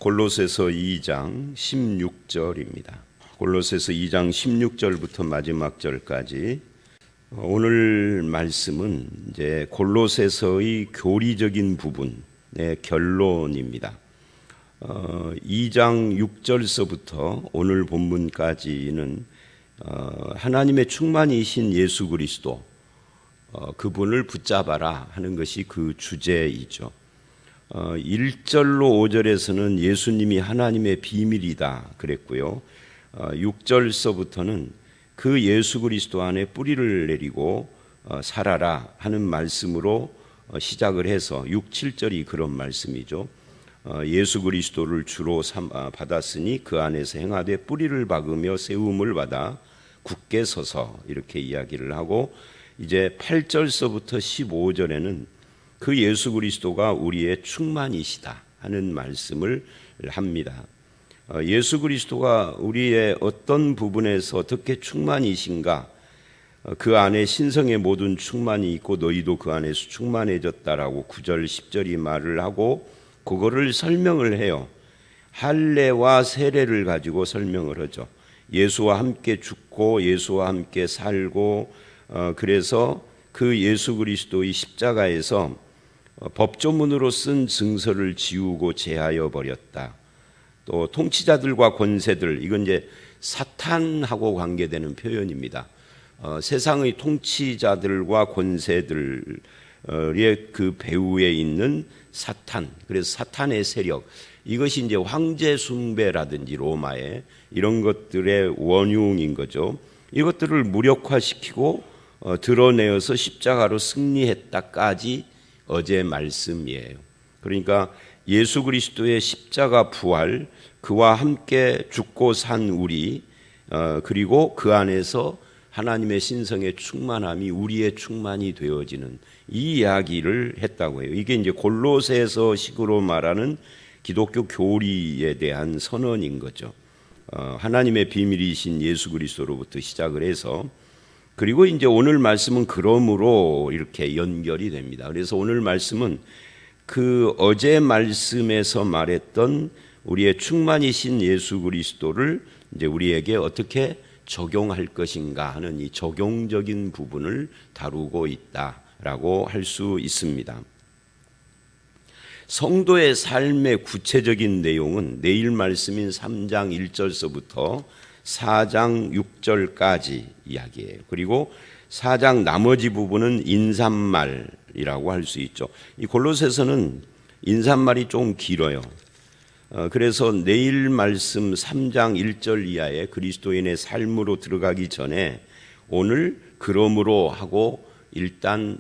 골로새서 2장 16절입니다. 골로새서 2장 16절부터 마지막 절까지 오늘 말씀은 이제 골로새서의 교리적인 부분의 결론입니다. 2장 6절서부터 오늘 본문까지는 하나님의 충만이신 예수 그리스도 그분을 붙잡아라 하는 것이 그 주제이죠. 1절로 5절에서는 예수님이 하나님의 비밀이다 그랬고요. 6절서부터는 그 예수 그리스도 안에 뿌리를 내리고 살아라 하는 말씀으로 시작을 해서 6, 7절이 그런 말씀이죠. 예수 그리스도를 주로 받았으니 그 안에서 행하되 뿌리를 박으며 세움을 받아 굳게 서서 이렇게 이야기를 하고 이제 8절서부터 15절에는 그 예수 그리스도가 우리의 충만이시다 하는 말씀을 합니다. 예수 그리스도가 우리의 어떤 부분에서 어떻게 충만이신가, 그 안에 신성의 모든 충만이 있고 너희도 그 안에서 충만해졌다라고 9절 10절이 말을 하고 그거를 설명을 해요. 할례와 세례를 가지고 설명을 하죠. 예수와 함께 죽고 예수와 함께 살고 그래서 그 예수 그리스도의 십자가에서 법조문으로 쓴 증서를 지우고 제하여 버렸다. 또 통치자들과 권세들, 이건 이제 사탄하고 관계되는 표현입니다. 세상의 통치자들과 권세들의 그 배후에 있는 사탄, 그래서 사탄의 세력, 이것이 이제 황제 숭배라든지 로마의 이런 것들의 원흉인 거죠. 이것들을 무력화시키고 드러내어서 십자가로 승리했다까지 어제 말씀이에요. 그러니까 예수 그리스도의 십자가 부활, 그와 함께 죽고 산 우리, 그리고 그 안에서 하나님의 신성의 충만함이 우리의 충만이 되어지는 이 이야기를 했다고 해요. 이게 이제 골로새서 식으로 말하는 기독교 교리에 대한 선언인 거죠. 하나님의 비밀이신 예수 그리스도로부터 시작을 해서, 그리고 이제 오늘 말씀은 그러므로 이렇게 연결이 됩니다. 그래서 오늘 말씀은 그 어제 말씀에서 말했던 우리의 충만이신 예수 그리스도를 이제 우리에게 어떻게 적용할 것인가 하는 이 적용적인 부분을 다루고 있다라고 할 수 있습니다. 성도의 삶의 구체적인 내용은 내일 말씀인 3장 1절서부터 4장 6절까지 이야기해요. 그리고 4장 나머지 부분은 인사말이라고 할 수 있죠. 이 골로새서는 인사말이 좀 길어요. 그래서 내일 말씀 3장 1절 이하의 그리스도인의 삶으로 들어가기 전에 오늘 그러므로 하고 일단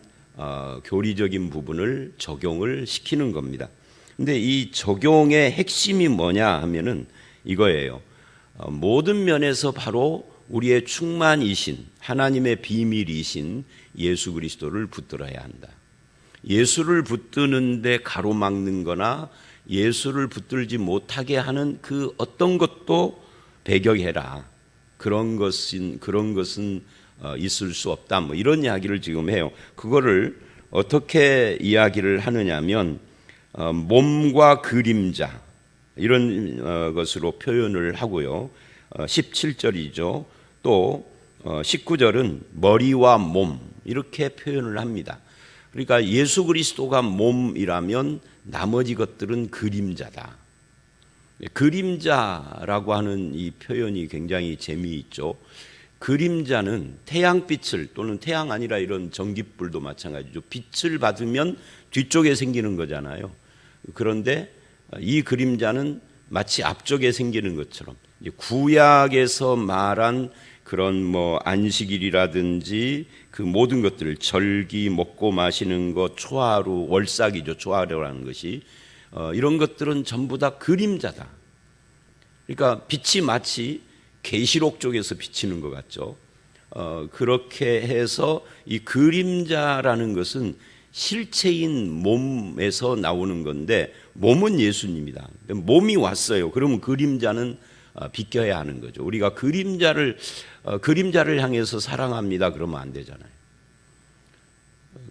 교리적인 부분을 적용을 시키는 겁니다. 근데 이 적용의 핵심이 뭐냐 하면은 이거예요. 모든 면에서 바로 우리의 충만이신 하나님의 비밀이신 예수 그리스도를 붙들어야 한다. 예수를 붙드는데 가로막는 거나 예수를 붙들지 못하게 하는 그 어떤 것도 배격해라. 그런 것은 있을 수 없다. 뭐 이런 이야기를 지금 해요. 그거를 어떻게 이야기를 하느냐면 몸과 그림자 이런 것으로 표현을 하고요. 17절이죠. 또 19절은 머리와 몸 이렇게 표현을 합니다. 그러니까 예수 그리스도가 몸이라면 나머지 것들은 그림자다. 그림자라고 하는 이 표현이 굉장히 재미있죠. 그림자는 태양빛을 또는 태양 아니라 이런 전기불도 마찬가지죠. 빛을 받으면 뒤쪽에 생기는 거잖아요. 그런데 이 그림자는 마치 앞쪽에 생기는 것처럼 구약에서 말한 그런 뭐 안식일이라든지 그 모든 것들을 절기 먹고 마시는 것, 초하루, 월삭이죠. 초하루라는 것이 이런 것들은 전부 다 그림자다. 그러니까 빛이 마치 계시록 쪽에서 비치는 것 같죠. 그렇게 해서 이 그림자라는 것은 실체인 몸에서 나오는 건데 몸은 예수님이다. 몸이 왔어요. 그러면 그림자는 비껴야 하는 거죠. 우리가 그림자를 향해서 사랑합니다. 그러면 안 되잖아요.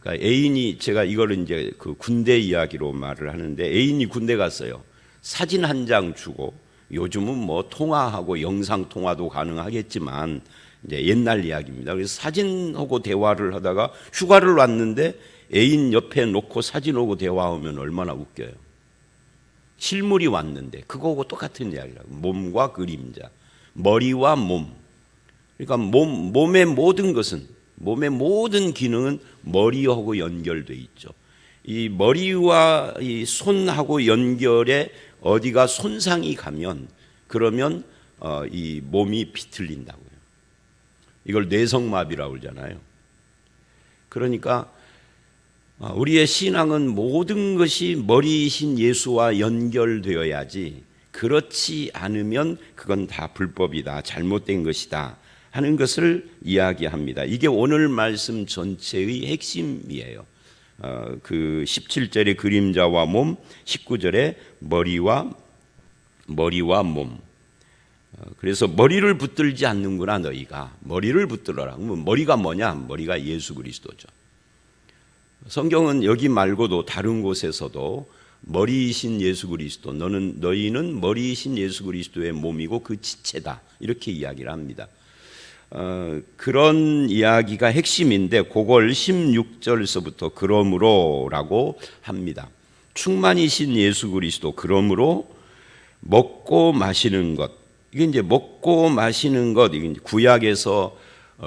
그러니까 애인이 제가 이거를 이제 그 군대 이야기로 말을 하는데 애인이 군대 갔어요. 사진 한 장 주고, 요즘은 뭐 통화하고 영상 통화도 가능하겠지만 이제 옛날 이야기입니다. 그래서 사진하고 대화를 하다가 휴가를 왔는데 애인 옆에 놓고 사진하고 대화하면 얼마나 웃겨요. 실물이 왔는데 그거하고 똑같은 이야기라고. 몸과 그림자, 머리와 몸. 그러니까 몸의 모든 것은, 몸의 모든 기능은 머리하고 연결돼 있죠. 이 머리와 이 손하고 연결에 어디가 손상이 가면, 그러면 이 몸이 비틀린다고요. 이걸 뇌성마비라고 그러잖아요. 그러니까 우리의 신앙은 모든 것이 머리이신 예수와 연결되어야지, 그렇지 않으면 그건 다 불법이다, 잘못된 것이다 하는 것을 이야기합니다. 이게 오늘 말씀 전체의 핵심이에요. 그 17절의 그림자와 몸, 19절의 머리와 몸. 그래서 머리를 붙들지 않는구나 너희가. 머리를 붙들어라. 머리가 뭐냐? 머리가 예수 그리스도죠. 성경은 여기 말고도 다른 곳에서도 머리이신 예수 그리스도, 너희는 머리이신 예수 그리스도의 몸이고 그 지체다, 이렇게 이야기를 합니다. 그런 이야기가 핵심인데, 그걸 16절서부터 그러므로라고 합니다. 충만이신 예수 그리스도, 그러므로 먹고 마시는 것, 이게 이제 먹고 마시는 것, 이게 구약에서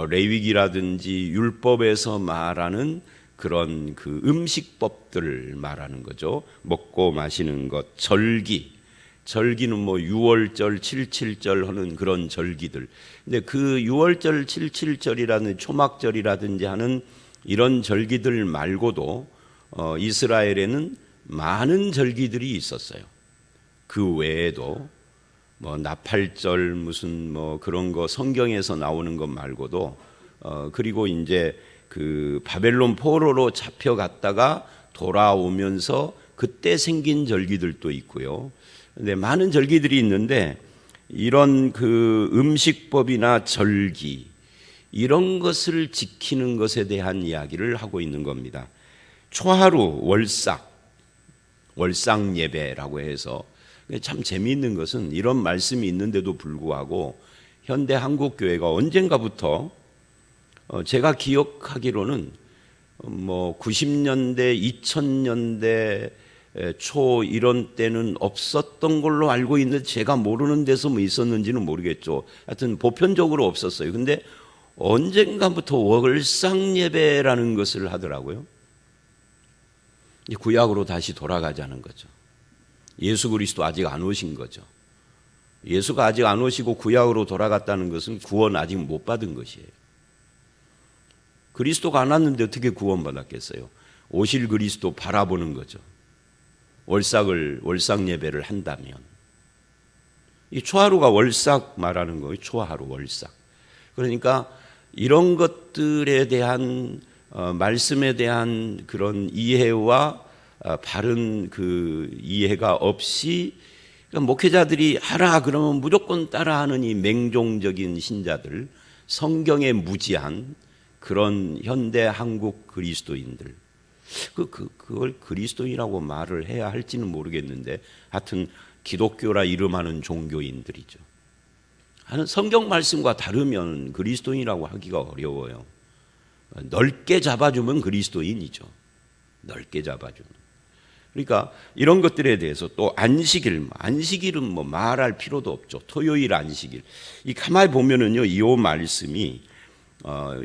레위기라든지 율법에서 말하는 그런 그 음식법들을 말하는 거죠. 먹고 마시는 것, 절기는 뭐 6월절, 77절 하는 그런 절기들. 근데 그 6월절, 77절이라는 초막절이라든지 하는 이런 절기들 말고도 이스라엘에는 많은 절기들이 있었어요. 그 외에도 뭐 나팔절 무슨 뭐 그런 거 성경에서 나오는 것 말고도 그리고 이제 그 바벨론 포로로 잡혀갔다가 돌아오면서 그때 생긴 절기들도 있고요. 근데 많은 절기들이 있는데, 이런 그 음식법이나 절기, 이런 것을 지키는 것에 대한 이야기를 하고 있는 겁니다. 초하루 월상 예배라고 해서, 참 재미있는 것은 이런 말씀이 있는데도 불구하고 현대 한국 교회가 언젠가부터 제가 기억하기로는 뭐 90년대, 2000년대 초 이런 때는 없었던 걸로 알고 있는데, 제가 모르는 데서 뭐 있었는지는 모르겠죠. 하여튼 보편적으로 없었어요. 근데 언젠가부터 월상 예배라는 것을 하더라고요. 구약으로 다시 돌아가자는 거죠. 예수 그리스도 아직 안 오신 거죠. 예수가 아직 안 오시고 구약으로 돌아갔다는 것은 구원 아직 못 받은 것이에요. 그리스도가 안 왔는데 어떻게 구원받았겠어요? 오실 그리스도 바라보는 거죠. 월상 예배를 한다면. 이 초하루가 월삭 말하는 거예요. 초하루, 월삭. 그러니까 이런 것들에 대한 말씀에 대한 그런 이해와 바른 그 이해가 없이, 그러니까 목회자들이 하라 그러면 무조건 따라하는 이 맹종적인 신자들, 성경에 무지한 그런 현대 한국 그리스도인들, 그걸 그리스도인이라고 말을 해야 할지는 모르겠는데, 하여튼 기독교라 이름하는 종교인들이죠. 하는 성경 말씀과 다르면 그리스도인이라고 하기가 어려워요. 넓게 잡아주면 그리스도인이죠. 넓게 잡아주면. 그러니까 이런 것들에 대해서 또 안식일은 뭐 말할 필요도 없죠. 토요일 안식일. 이 가만히 보면은요, 이 말씀이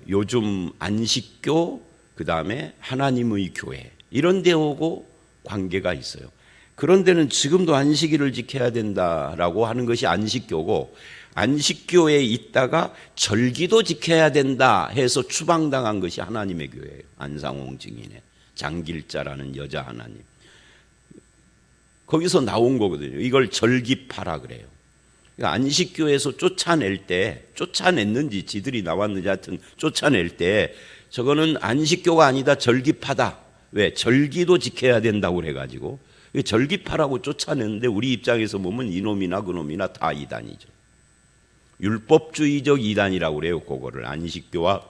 요즘 안식교, 그 다음에 하나님의 교회, 이런 데하고 관계가 있어요. 그런 데는 지금도 안식일을 지켜야 된다라고 하는 것이 안식교고, 안식교에 있다가 절기도 지켜야 된다 해서 추방당한 것이 하나님의 교회예요. 안상홍 증인의 장길자라는 여자 하나님. 거기서 나온 거거든요. 이걸 절기파라 그래요. 그러니까 안식교에서 쫓아냈는지 지들이 나왔는지 하여튼 쫓아낼 때, 저거는 안식교가 아니다, 절기파다. 왜? 절기도 지켜야 된다고 그래가지고 절기파라고 쫓아냈는데, 우리 입장에서 보면 이놈이나 그놈이나 다 이단이죠. 율법주의적 이단이라고 그래요. 그거를 안식교와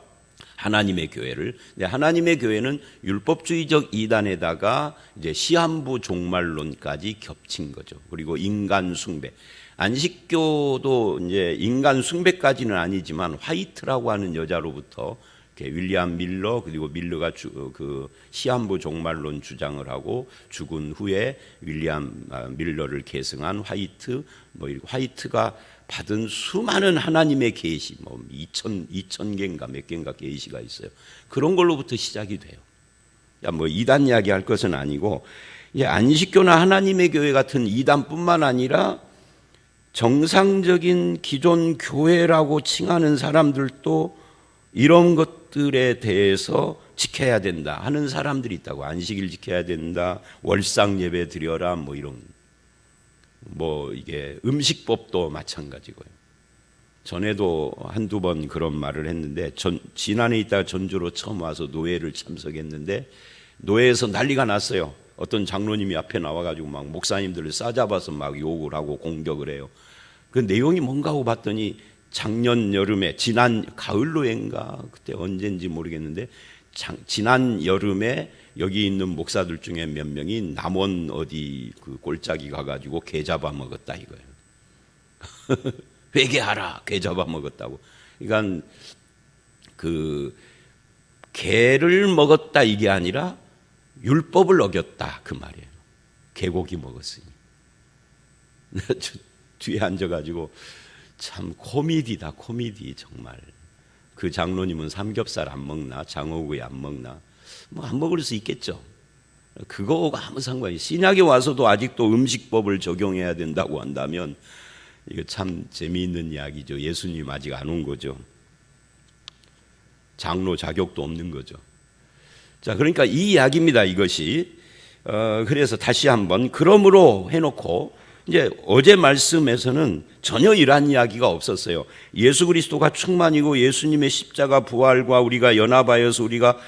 하나님의 교회를. 근데 하나님의 교회는 율법주의적 이단에다가 이제 시한부 종말론까지 겹친 거죠. 그리고 인간 숭배. 안식교도 이제 인간 숭배까지는 아니지만 화이트라고 하는 여자로부터 윌리엄 밀러, 그리고 밀러가 그 시한부 종말론 주장을 하고 죽은 후에 윌리엄 밀러를 계승한 화이트, 뭐 화이트가 받은 수많은 하나님의 계시, 뭐 2천 개인가 몇 개인가 계시가 있어요. 그런 걸로부터 시작이 돼요. 뭐 이단 이야기 할 것은 아니고, 이제 안식교나 하나님의 교회 같은 이단뿐만 아니라 정상적인 기존 교회라고 칭하는 사람들도 이런 것들에 대해서 지켜야 된다 하는 사람들이 있다고. 안식일 지켜야 된다, 월상 예배 드려라, 뭐 이런, 뭐 이게 음식법도 마찬가지고요. 전에도 한두 번 그런 말을 했는데, 지난해 있다가 전주로 처음 와서 노회를 참석했는데 노회에서 난리가 났어요. 어떤 장로님이 앞에 나와가지고 막 목사님들을 싸잡아서 막 욕을 하고 공격을 해요. 그 내용이 뭔가 하고 봤더니 작년 여름에, 지난 가을 노회인가 그때 언젠지 모르겠는데, 지난 여름에 여기 있는 목사들 중에 몇 명이 남원 어디 그 골짜기 가가지고 개 잡아 먹었다 이거예요. 회개하라, 개 잡아 먹었다고. 그러니까 그 개를 먹었다 이게 아니라 율법을 어겼다 그 말이에요. 개고기 먹었으니. 뒤에 앉아가지고 참 코미디다, 코미디 정말. 그 장로님은 삼겹살 안 먹나, 장어구이 안 먹나, 뭐 안 먹을 수 있겠죠. 그거가 아무 상관이. 신약에 와서도 아직도 음식법을 적용해야 된다고 한다면 이거 참 재미있는 이야기죠. 예수님 아직 안 온 거죠. 장로 자격도 없는 거죠. 자, 그러니까 이 이야기입니다, 이것이. 그래서 다시 한번 그러므로 해놓고, 이제 어제 말씀에서는 전혀 이러한 이야기가 없었어요. 예수 그리스도가 충만이고 예수님의 십자가 부활과 우리가 연합하여서 우리가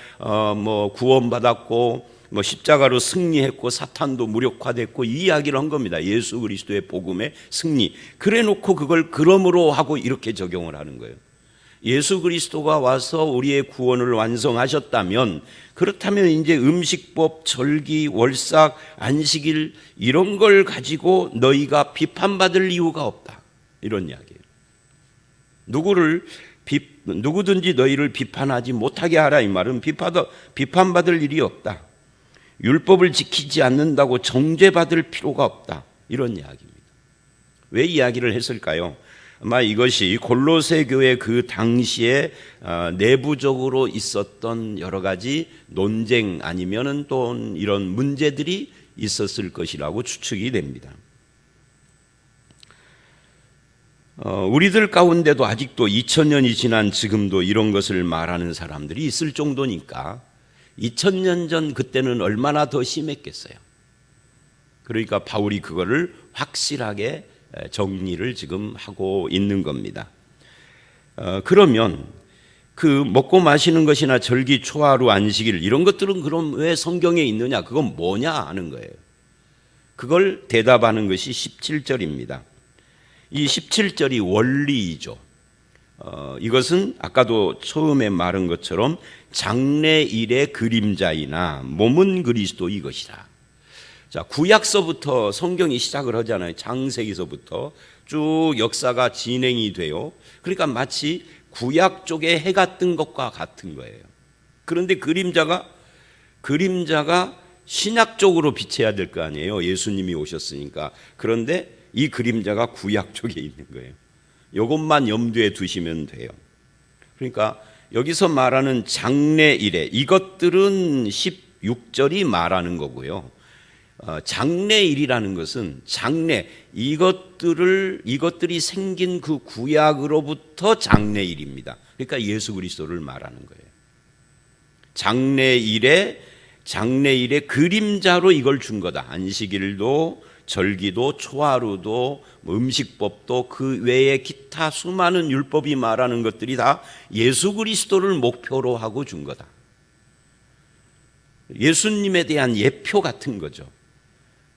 뭐 구원받았고 뭐 십자가로 승리했고 사탄도 무력화됐고, 이 이야기를 한 겁니다. 예수 그리스도의 복음의 승리. 그래 놓고 그걸 그러므로 하고 이렇게 적용을 하는 거예요. 예수 그리스도가 와서 우리의 구원을 완성하셨다면, 그렇다면 이제 음식법, 절기, 월삭, 안식일 이런 걸 가지고 너희가 비판받을 이유가 없다, 이런 이야기예요. 누구든지 너희를 비판하지 못하게 하라, 이 말은 비판받을 일이 없다. 율법을 지키지 않는다고 정죄받을 필요가 없다, 이런 이야기입니다. 왜 이야기를 했을까요? 아마 이것이 골로새 교회 그 당시에 내부적으로 있었던 여러 가지 논쟁 아니면은 또 이런 문제들이 있었을 것이라고 추측이 됩니다. 우리들 가운데도 아직도 2000년이 지난 지금도 이런 것을 말하는 사람들이 있을 정도니까 2000년 전 그때는 얼마나 더 심했겠어요. 그러니까 바울이 그거를 확실하게 정리를 지금 하고 있는 겁니다. 그러면 그 먹고 마시는 것이나 절기, 초하루, 안식일 이런 것들은 그럼 왜 성경에 있느냐, 그건 뭐냐 하는 거예요. 그걸 대답하는 것이 17절입니다. 이 17절이 원리이죠. 이것은 아까도 처음에 말한 것처럼 장래일의 그림자이나 몸은 그리스도 이것이라. 자, 구약서부터 성경이 시작을 하잖아요. 창세기서부터 쭉 역사가 진행이 돼요. 그러니까 마치 구약 쪽에 해가 뜬 것과 같은 거예요. 그런데 그림자가 신약 쪽으로 비춰야 될 거 아니에요. 예수님이 오셨으니까. 그런데 이 그림자가 구약 쪽에 있는 거예요. 이것만 염두에 두시면 돼요. 그러니까 여기서 말하는 장래일에, 이것들은 16절이 말하는 거고요. 장래일이라는 것은 이것들이 생긴 그 구약으로부터 장래일입니다. 그러니까 예수 그리스도를 말하는 거예요. 장래일의 그림자로 이걸 준 거다. 안식일도 절기도 초하루도 음식법도 그 외에 기타 수많은 율법이 말하는 것들이 다 예수 그리스도를 목표로 하고 준 거다. 예수님에 대한 예표 같은 거죠.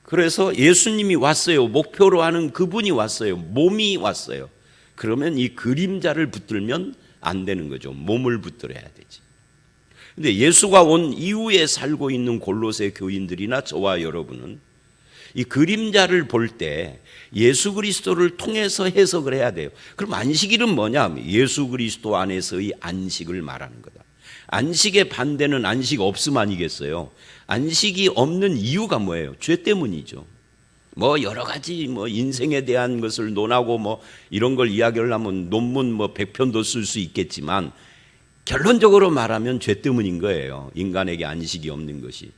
그래서 예수님이 왔어요. 목표로 하는 그분이 왔어요. 몸이 왔어요. 그러면 이 그림자를 붙들면 안 되는 거죠. 몸을 붙들어야 되지. 근데 예수가 온 이후에 살고 있는 골로새 교인들이나 저와 여러분은 이 그림자를 볼 때 예수 그리스도를 통해서 해석을 해야 돼요. 그럼 안식일은 뭐냐? 예수 그리스도 안에서의 안식을 말하는 거다. 안식의 반대는 안식 없음 아니겠어요? 안식이 없는 이유가 뭐예요? 죄 때문이죠. 뭐 여러 가지 뭐 인생에 대한 것을 논하고 뭐 이런 걸 이야기를 하면 논문 뭐 100편도 쓸 수 있겠지만 결론적으로 말하면 죄 때문인 거예요. 인간에게 안식이 없는 것이.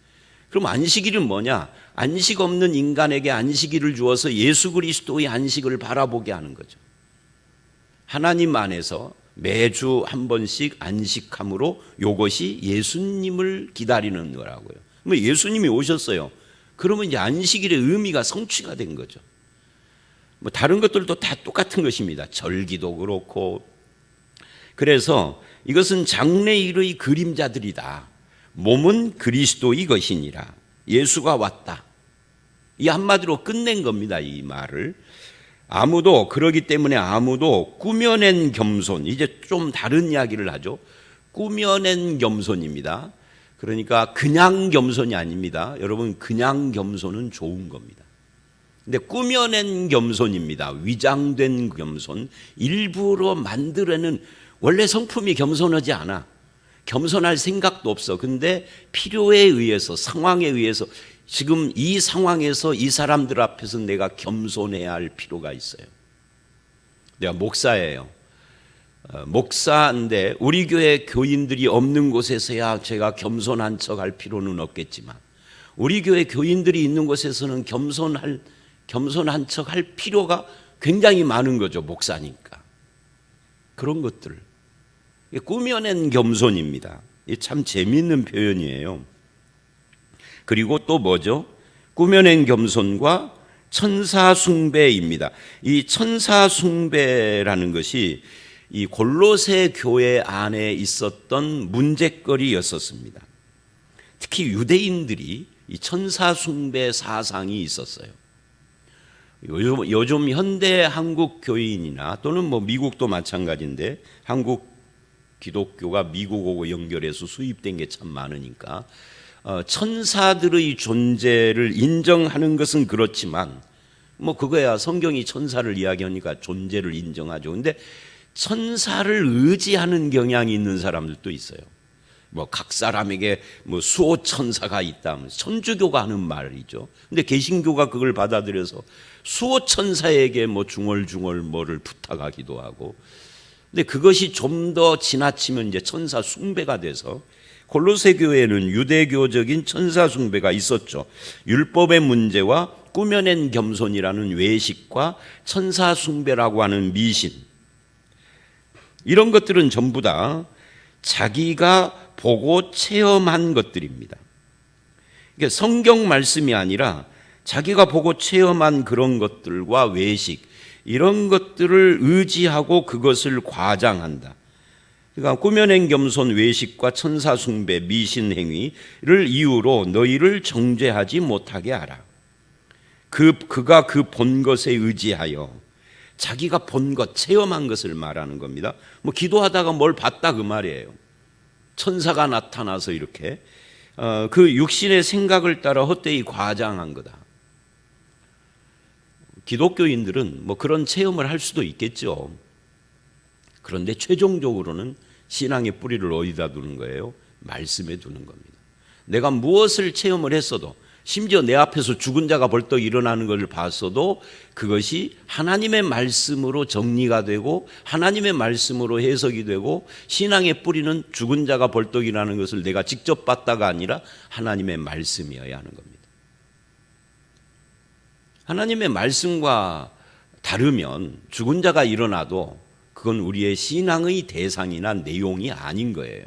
그럼 안식일은 뭐냐? 안식 없는 인간에게 안식일을 주어서 예수 그리스도의 안식을 바라보게 하는 거죠. 하나님 안에서 매주 한 번씩 안식함으로 이것이 예수님을 기다리는 거라고요. 뭐 예수님이 오셨어요. 그러면 이제 안식일의 의미가 성취가 된 거죠. 뭐 다른 것들도 다 똑같은 것입니다. 절기도 그렇고. 그래서 이것은 장래일의 그림자들이다. 몸은 그리스도의 것이니라. 예수가 왔다. 이 한마디로 끝낸 겁니다. 이 말을. 아무도 그러기 때문에 아무도 꾸며낸 겸손, 이제 좀 다른 이야기를 하죠. 꾸며낸 겸손입니다. 그러니까 그냥 겸손이 아닙니다. 여러분, 그냥 겸손은 좋은 겁니다. 근데 꾸며낸 겸손입니다. 위장된 겸손, 일부러 만들어낸, 원래 성품이 겸손하지 않아. 겸손할 생각도 없어. 근데 필요에 의해서, 상황에 의해서, 지금 이 상황에서 이 사람들 앞에서 내가 겸손해야 할 필요가 있어요. 내가 목사예요. 목사인데 우리 교회 교인들이 없는 곳에서야 제가 겸손한 척 할 필요는 없겠지만, 우리 교회 교인들이 있는 곳에서는 겸손한 척 할 필요가 굉장히 많은 거죠. 목사니까. 그런 것들. 꾸며낸 겸손입니다. 이게 참 재미있는 표현이에요. 그리고 또 뭐죠? 꾸며낸 겸손과 천사숭배입니다. 이 천사숭배라는 것이 이 골로새 교회 안에 있었던 문제거리였었습니다. 특히 유대인들이 이 천사숭배 사상이 있었어요. 요즘 현대 한국 교인이나 또는 뭐 미국도 마찬가지인데, 한국 기독교가 미국하고 연결해서 수입된 게 참 많으니까 천사들의 존재를 인정하는 것은 그렇지만, 뭐 그거야 성경이 천사를 이야기하니까 존재를 인정하죠. 근데 천사를 의지하는 경향이 있는 사람들도 있어요. 뭐 각 사람에게 뭐 수호 천사가 있다, 천주교가 하는 말이죠. 근데 개신교가 그걸 받아들여서 수호 천사에게 뭐 중얼중얼 뭐를 부탁하기도 하고. 근데 그것이 좀 더 지나치면 이제 천사 숭배가 돼서, 골로새 교회는 유대교적인 천사 숭배가 있었죠. 율법의 문제와 꾸며낸 겸손이라는 외식과 천사 숭배라고 하는 미신, 이런 것들은 전부 다 자기가 보고 체험한 것들입니다. 그러니까 성경 말씀이 아니라 자기가 보고 체험한 그런 것들과 외식, 이런 것들을 의지하고 그것을 과장한다. 그러니까 꾸며낸 겸손, 외식과 천사 숭배, 미신 행위를 이유로 너희를 정죄하지 못하게 하라. 그가 그 본 것에 의지하여, 자기가 본 것, 체험한 것을 말하는 겁니다. 뭐 기도하다가 뭘 봤다 그 말이에요. 천사가 나타나서 이렇게 그 육신의 생각을 따라 헛되이 과장한 거다. 기독교인들은 뭐 그런 체험을 할 수도 있겠죠. 그런데 최종적으로는 신앙의 뿌리를 어디다 두는 거예요? 말씀에 두는 겁니다. 내가 무엇을 체험을 했어도, 심지어 내 앞에서 죽은 자가 벌떡 일어나는 것을 봤어도 그것이 하나님의 말씀으로 정리가 되고 하나님의 말씀으로 해석이 되고, 신앙의 뿌리는 죽은 자가 벌떡 일어나는 것을 내가 직접 봤다가 아니라 하나님의 말씀이어야 하는 겁니다. 하나님의 말씀과 다르면 죽은 자가 일어나도 그건 우리의 신앙의 대상이나 내용이 아닌 거예요.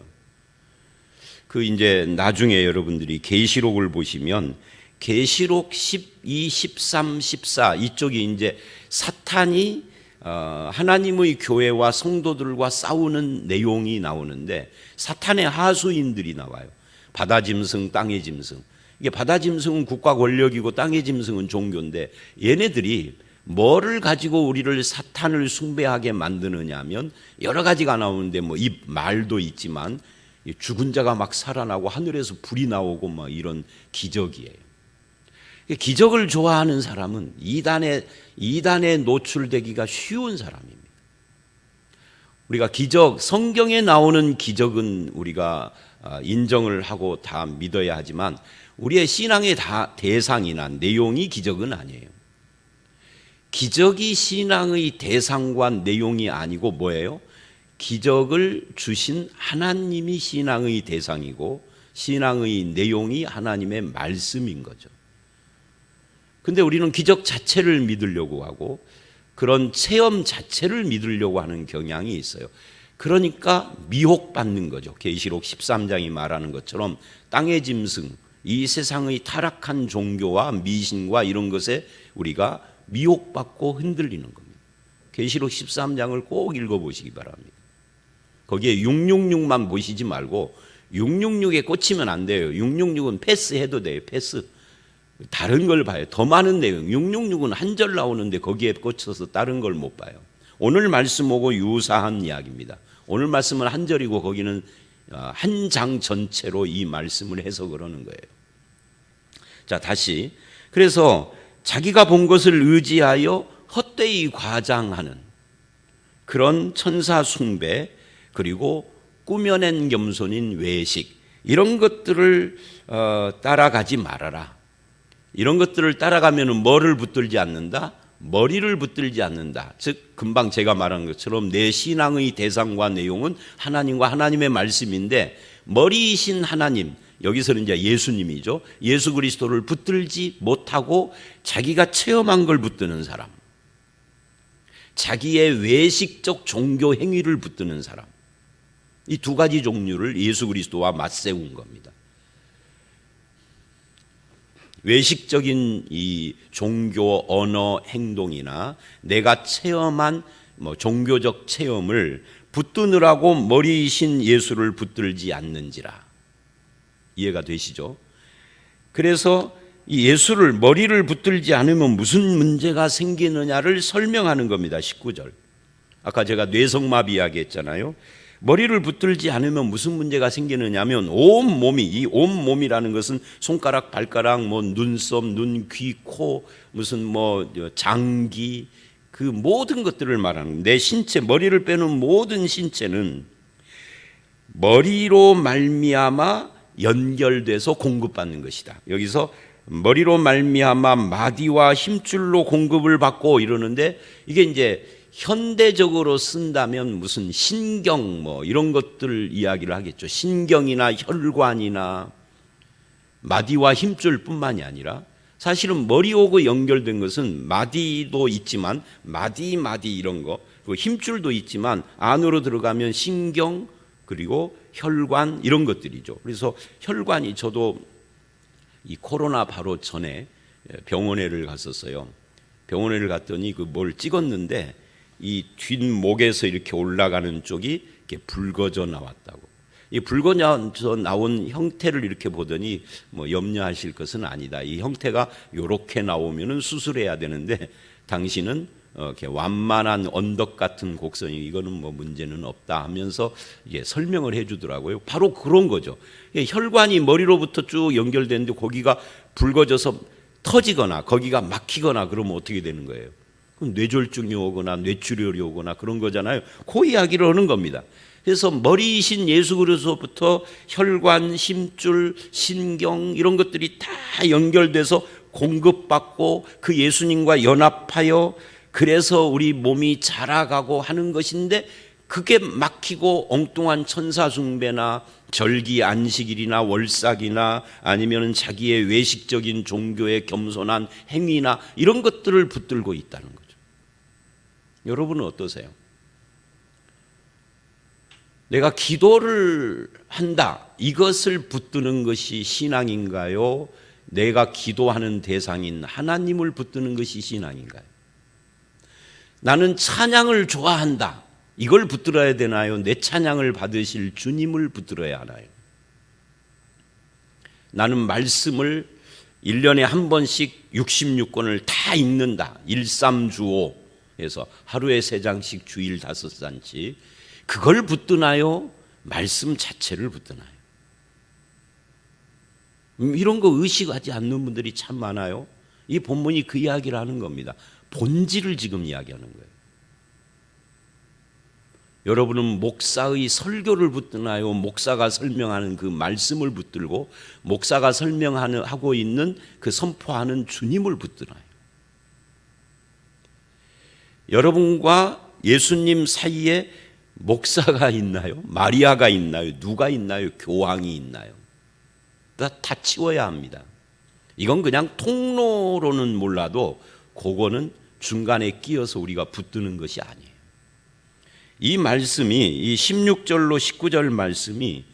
그 이제 나중에 여러분들이 계시록을 보시면 계시록 12, 13, 14 이쪽이 이제 사탄이 하나님의 교회와 성도들과 싸우는 내용이 나오는데, 사탄의 하수인들이 나와요. 바다 짐승, 땅의 짐승. 이게 바다 짐승은 국가 권력이고 땅의 짐승은 종교인데, 얘네들이 뭐를 가지고 우리를 사탄을 숭배하게 만드느냐 하면 여러 가지가 나오는데, 뭐 이 말도 있지만 죽은 자가 막 살아나고 하늘에서 불이 나오고 막 이런 기적이에요. 기적을 좋아하는 사람은 이단에 노출되기가 쉬운 사람입니다. 우리가 기적, 성경에 나오는 기적은 우리가 인정을 하고 다 믿어야 하지만 우리의 신앙의 대상이나 내용이 기적은 아니에요. 기적이 신앙의 대상과 내용이 아니고 뭐예요? 기적을 주신 하나님이 신앙의 대상이고 신앙의 내용이 하나님의 말씀인 거죠. 근데 우리는 기적 자체를 믿으려고 하고 그런 체험 자체를 믿으려고 하는 경향이 있어요. 그러니까 미혹받는 거죠. 계시록 13장이 말하는 것처럼 땅의 짐승, 이 세상의 타락한 종교와 미신과 이런 것에 우리가 미혹받고 흔들리는 겁니다. 계시록 13장을 꼭 읽어보시기 바랍니다. 거기에 666만 보시지 말고 666에 꽂히면 안 돼요. 666은 패스해도 돼요. 패스. 다른 걸 봐요. 더 많은 내용. 666은 한 절 나오는데 거기에 꽂혀서 다른 걸 못 봐요. 오늘 말씀하고 유사한 이야기입니다. 오늘 말씀은 한 절이고 거기는 한 장 전체로 이 말씀을 해석을 하는 거예요. 자, 다시. 그래서 자기가 본 것을 의지하여 헛되이 과장하는 그런 천사 숭배, 그리고 꾸며낸 겸손인 외식, 이런 것들을 따라가지 말아라. 이런 것들을 따라가면 뭐를 붙들지 않는다? 머리를 붙들지 않는다. 즉 금방 제가 말한 것처럼 내 신앙의 대상과 내용은 하나님과 하나님의 말씀인데 머리이신 하나님, 여기서는 이제 예수님이죠. 예수 그리스도를 붙들지 못하고 자기가 체험한 걸 붙드는 사람, 자기의 외식적 종교 행위를 붙드는 사람, 이 두 가지 종류를 예수 그리스도와 맞세운 겁니다. 외식적인 이 종교 언어 행동이나 내가 체험한 종교적 체험을 붙드느라고 머리이신 예수를 붙들지 않는지라. 이해가 되시죠? 그래서 이 예수를 머리를 붙들지 않으면 무슨 문제가 생기느냐를 설명하는 겁니다. 19절. 아까 제가 뇌성마비 이야기했잖아요. 머리를 붙들지 않으면 무슨 문제가 생기느냐면 온몸이, 이 온몸이라는 것은 손가락, 발가락, 눈썹, 눈, 귀, 코, 무슨 장기, 그 모든 것들을 말하는, 내 신체, 머리를 빼는 모든 신체는 머리로 말미암아 연결돼서 공급받는 것이다. 여기서 머리로 말미암아 마디와 힘줄로 공급을 받고 이러는데, 이게 이제 현대적으로 쓴다면 무슨 신경 이런 것들 이야기를 하겠죠. 신경이나 혈관이나 마디와 힘줄뿐만이 아니라 사실은 머리하고 연결된 것은 마디도 있지만 마디 이런 거, 그리고 힘줄도 있지만 안으로 들어가면 신경, 그리고 혈관, 이런 것들이죠. 그래서 혈관이, 저도 이 코로나 바로 전에 병원에를 갔었어요. 병원에를 갔더니 뭘 찍었는데 이 뒷목에서 이렇게 올라가는 쪽이 이렇게 붉어져 나왔다고. 이 붉어져 나온 형태를 이렇게 보더니 염려하실 것은 아니다. 이 형태가 이렇게 나오면은 수술해야 되는데 당신은 이렇게 완만한 언덕 같은 곡선이, 이거는 문제는 없다 하면서 이게 설명을 해주더라고요. 바로 그런 거죠. 혈관이 머리로부터 쭉 연결되는데 거기가 붉어져서 터지거나 거기가 막히거나 그러면 어떻게 되는 거예요? 그럼 뇌졸중이 오거나 뇌출혈이 오거나 그런 거잖아요. 그 이야기를 하는 겁니다. 그래서 머리이신 예수 그리스도부터 혈관, 힘줄, 신경 이런 것들이 다 연결돼서 공급받고 그 예수님과 연합하여 그래서 우리 몸이 자라가고 하는 것인데, 그게 막히고 엉뚱한 천사 숭배나 절기 안식일이나 월삭이나 아니면 자기의 외식적인 종교의 겸손한 행위나 이런 것들을 붙들고 있다는 거죠. 여러분은 어떠세요? 내가 기도를 한다, 이것을 붙드는 것이 신앙인가요? 내가 기도하는 대상인 하나님을 붙드는 것이 신앙인가요? 나는 찬양을 좋아한다, 이걸 붙들어야 되나요? 내 찬양을 받으실 주님을 붙들어야 하나요? 나는 말씀을 1년에 한 번씩 66권을 다 읽는다, 13주오 해서 하루에 3장씩 주일 5잔씩, 그걸 붙드나요? 말씀 자체를 붙드나요? 이런 거 의식하지 않는 분들이 참 많아요. 이 본문이 그 이야기를 하는 겁니다. 본질을 지금 이야기하는 거예요. 여러분은 목사의 설교를 붙드나요? 목사가 설명하는 그 말씀을 붙들고 목사가 설명하고 있는 그 선포하는 주님을 붙드나요? 여러분과 예수님 사이에 목사가 있나요? 마리아가 있나요? 누가 있나요? 교황이 있나요? 다 치워야 합니다. 이건 그냥 통로로는 몰라도 그거는 중간에 끼어서 우리가 붙드는 것이 아니에요. 이 말씀이 이 16절로 19절 말씀이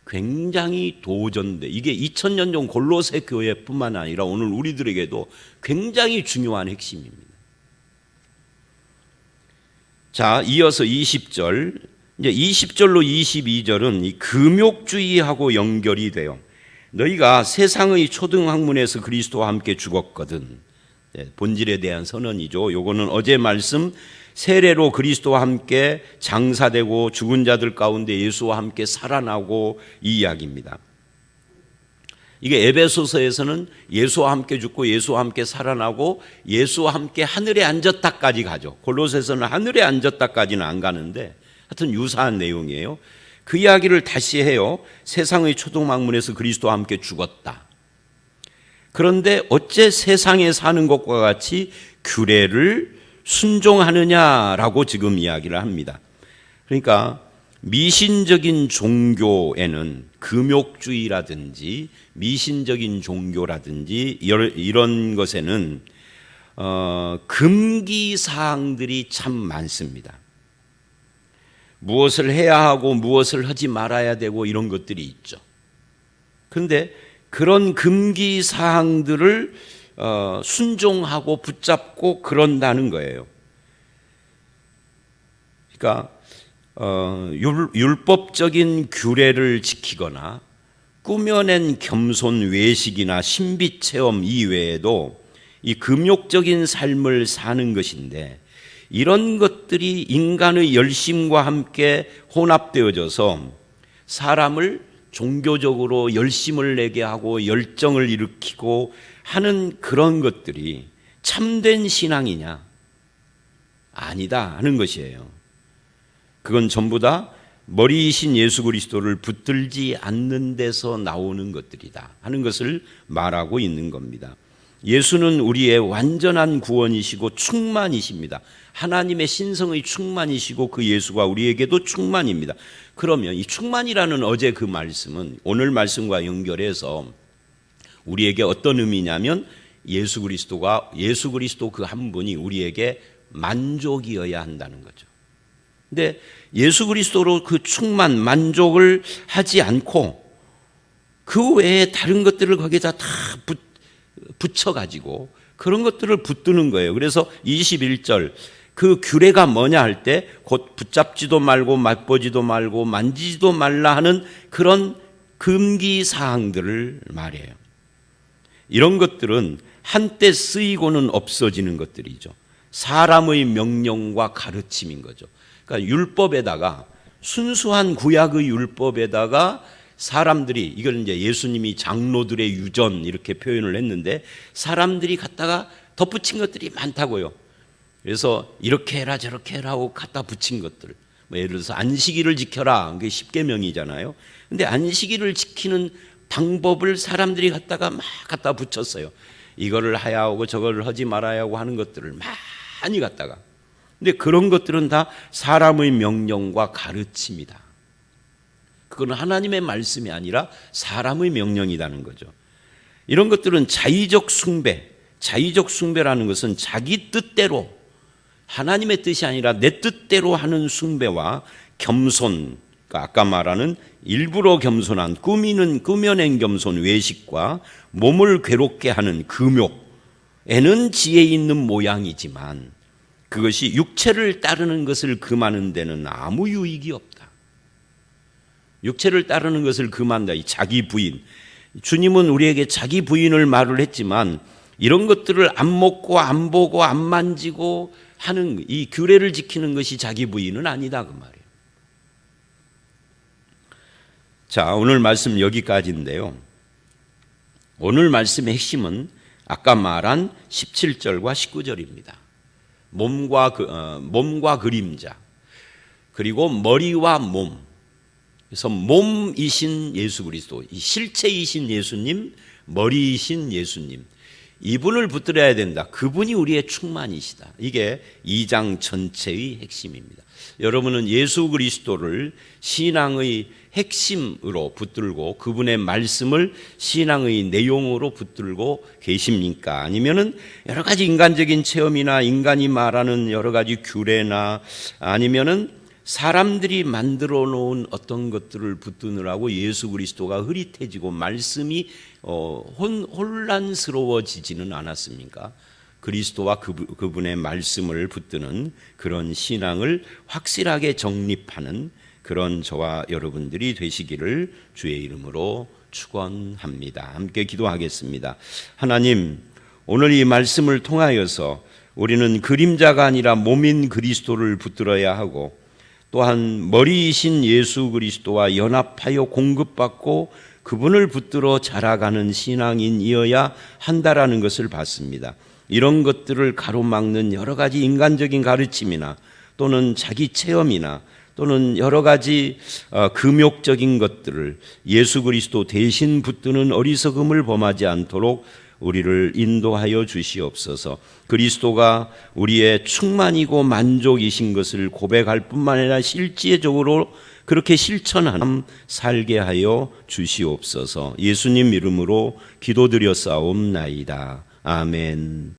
굉장히 도전돼. 이게 2000년 전 골로새 교회뿐만 아니라 오늘 우리들에게도 굉장히 중요한 핵심입니다. 자, 이어서 20절. 이제 20절로 22절은 이 금욕주의하고 연결이 돼요. 너희가 세상의 초등학문에서 그리스도와 함께 죽었거든. 본질에 대한 선언이죠. 요거는 어제 말씀 세례로 그리스도와 함께 장사되고 죽은 자들 가운데 예수와 함께 살아나고 이 이야기입니다. 이게 에베소서에서는 예수와 함께 죽고 예수와 함께 살아나고 예수와 함께 하늘에 앉았다까지 가죠. 골로새서는 하늘에 앉았다까지는 안 가는데 하여튼 유사한 내용이에요. 그 이야기를 다시 해요. 세상의 초등학문에서 그리스도와 함께 죽었다. 그런데 어째 세상에 사는 것과 같이 규례를 순종하느냐라고 지금 이야기를 합니다. 그러니까 미신적인 종교에는 금욕주의라든지 미신적인 종교라든지 이런 것에는 금기사항들이 참 많습니다. 무엇을 해야 하고 무엇을 하지 말아야 되고 이런 것들이 있죠. 그런데 그런 금기사항들을 순종하고 붙잡고 그런다는 거예요. 그러니까 율법적인 규례를 지키거나 꾸며낸 겸손 외식이나 신비 체험 이외에도 이 금욕적인 삶을 사는 것인데 이런 것들이 인간의 열심과 함께 혼합되어져서 사람을 종교적으로 열심을 내게 하고 열정을 일으키고 하는 그런 것들이 참된 신앙이냐? 아니다 하는 것이에요. 그건 전부 다 머리이신 예수 그리스도를 붙들지 않는 데서 나오는 것들이다 하는 것을 말하고 있는 겁니다. 예수는 우리의 완전한 구원이시고 충만이십니다. 하나님의 신성의 충만이시고 그 예수가 우리에게도 충만입니다. 그러면 이 충만이라는 어제 그 말씀은 오늘 말씀과 연결해서 우리에게 어떤 의미냐면 예수 그리스도 그 한 분이 우리에게 만족이어야 한다는 거죠. 근데 예수 그리스도로 그 충만, 만족을 하지 않고 그 외에 다른 것들을 거기다 다 붙여가지고 그런 것들을 붙드는 거예요. 그래서 21절 그 규례가 뭐냐 할 때 곧 붙잡지도 말고 맛보지도 말고 만지지도 말라 하는 그런 금기사항들을 말해요. 이런 것들은 한때 쓰이고는 없어지는 것들이죠. 사람의 명령과 가르침인 거죠. 그러니까 율법에다가 순수한 구약의 율법에다가 사람들이 이걸 이제 예수님이 장로들의 유전 이렇게 표현을 했는데 사람들이 갖다가 덧붙인 것들이 많다고요. 그래서 이렇게 해라 저렇게 해라 하고 갖다 붙인 것들. 예를 들어서 안식일을 지켜라. 그게 십계명이잖아요. 근데 안식일을 지키는 방법을 사람들이 갖다가 막 갖다 붙였어요. 이거를 해야 하고 저거를 하지 말아야 하고 하는 것들을 많이 갖다가. 근데 그런 것들은 다 사람의 명령과 가르침이다. 그건 하나님의 말씀이 아니라 사람의 명령이라는 거죠. 이런 것들은 자의적 숭배라는 것은 자기 뜻대로 하나님의 뜻이 아니라 내 뜻대로 하는 숭배와 겸손, 그러니까 아까 말하는 일부러 겸손한 꾸며낸 겸손 외식과 몸을 괴롭게 하는 금욕에는 지혜 있는 모양이지만 그것이 육체를 따르는 것을 금하는 데는 아무 유익이 없다. 육체를 따르는 것을 금한다. 이 자기 부인. 주님은 우리에게 자기 부인을 말을 했지만 이런 것들을 안 먹고 안 보고 안 만지고 하는 이 규례를 지키는 것이 자기 부인은 아니다 그 말이에요. 자, 오늘 말씀 여기까지인데요. 오늘 말씀의 핵심은 아까 말한 17절과 19절입니다. 몸과 그림자, 그리고 머리와 몸. 그래서 몸이신 예수 그리스도, 이 실체이신 예수님, 머리이신 예수님, 이분을 붙들어야 된다. 그분이 우리의 충만이시다. 이게 2장 전체의 핵심입니다. 여러분은 예수 그리스도를 신앙의 핵심으로 붙들고 그분의 말씀을 신앙의 내용으로 붙들고 계십니까? 아니면은 여러 가지 인간적인 체험이나 인간이 말하는 여러 가지 규례나 아니면은 사람들이 만들어 놓은 어떤 것들을 붙드느라고 예수 그리스도가 흐릿해지고 말씀이 혼란스러워지지는 않았습니까? 그리스도와 그분의 말씀을 붙드는 그런 신앙을 확실하게 정립하는 그런 저와 여러분들이 되시기를 주의 이름으로 축원합니다. 함께 기도하겠습니다. 하나님, 오늘 이 말씀을 통하여서 우리는 그림자가 아니라 몸인 그리스도를 붙들어야 하고 또한 머리이신 예수 그리스도와 연합하여 공급받고 그분을 붙들어 자라가는 신앙인이어야 한다라는 것을 봤습니다. 이런 것들을 가로막는 여러 가지 인간적인 가르침이나 또는 자기 체험이나 또는 여러 가지 금욕적인 것들을 예수 그리스도 대신 붙드는 어리석음을 범하지 않도록 우리를 인도하여 주시옵소서. 그리스도가 우리의 충만이고 만족이신 것을 고백할 뿐만 아니라 실제적으로 그렇게 실천하는 살게 하여 주시옵소서. 예수님 이름으로 기도드렸사옵나이다. 아멘.